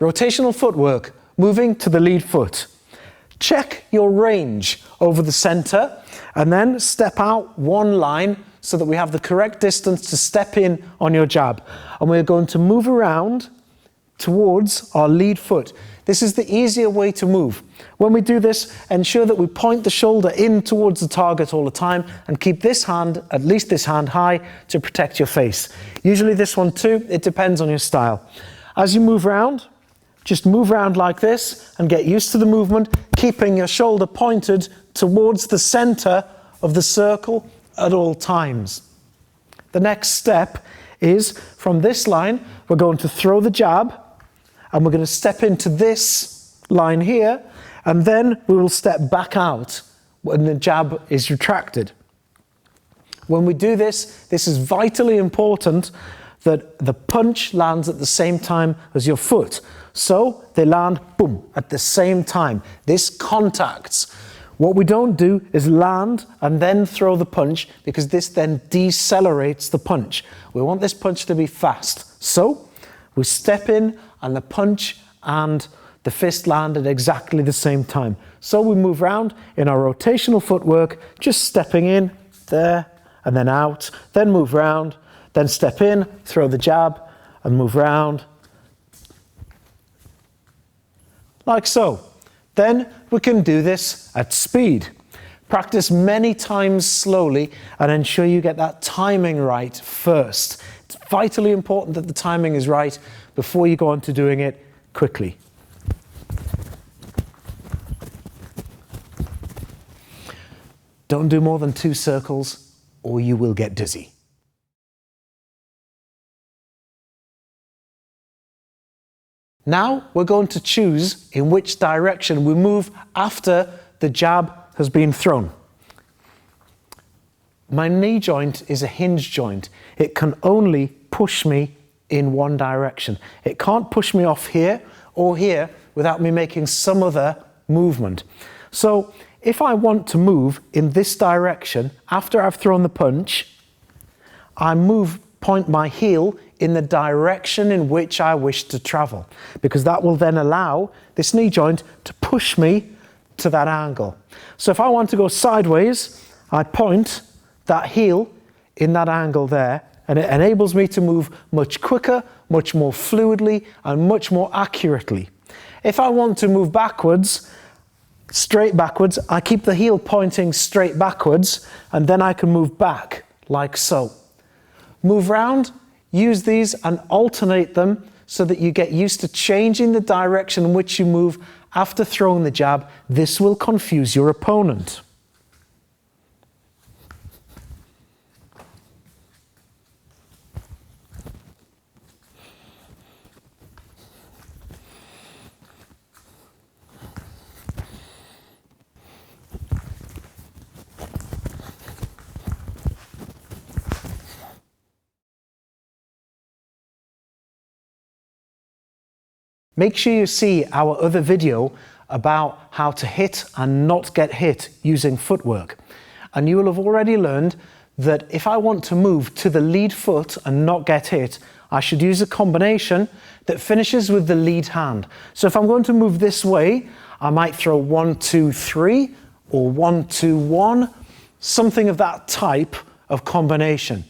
Rotational footwork, moving to the lead foot. Check your range over the center and then step out one line so that we have the correct distance to step in on your jab. And we're going to move around towards our lead foot. This is the easier way to move. When we do this, ensure that we point the shoulder in towards the target all the time and keep this hand, at least this hand, high to protect your face. Usually this one too, it depends on your style. As you move around, just move around like this and get used to the movement, keeping your shoulder pointed towards the center of the circle at all times. The next step is from this line, we're going to throw the jab and we're going to step into this line here, and then we will step back out when the jab is retracted. When we do this, this is vitally important that the punch lands at the same time as your foot. So they land, boom, at the same time. This contacts. What we don't do is land and then throw the punch, because this then decelerates the punch. We want this punch to be fast. So we step in and the punch and the fist land at exactly the same time. So we move around in our rotational footwork, just stepping in there and then out, then move around, then step in, throw the jab and move around like so. Then we can do this at speed. Practice many times slowly and ensure you get that timing right first. It's vitally important that the timing is right before you go on to doing it quickly. Don't do more than 2 circles or you will get dizzy. Now we're going to choose in which direction we move after the jab has been thrown. My knee joint is a hinge joint. It can only push me in one direction. It can't push me off here or here without me making some other movement. So if I want to move in this direction after I've thrown the punch, I point my heel in the direction in which I wish to travel, because that will then allow this knee joint to push me to that angle. So if I want to go sideways, I point that heel in that angle there, and it enables me to move much quicker, much more fluidly, and much more accurately. If I want to move backwards, straight backwards, I keep the heel pointing straight backwards, and then I can move back like so. Move round, use these and alternate them so that you get used to changing the direction in which you move after throwing the jab. This will confuse your opponent. Make sure you see our other video about how to hit and not get hit using footwork. And you will have already learned that if I want to move to the lead foot and not get hit, I should use a combination that finishes with the lead hand. So if I'm going to move this way, I might throw 1, 2, 3 or 1, 2, 1, something of that type of combination.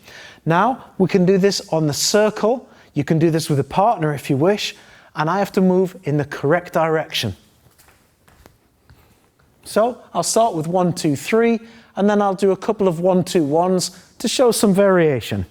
Now we can do this on the circle. You can do this with a partner if you wish. And I have to move in the correct direction. So I'll start with 1, 2, 3, and then I'll do a couple of 1, 2, 1s to show some variation.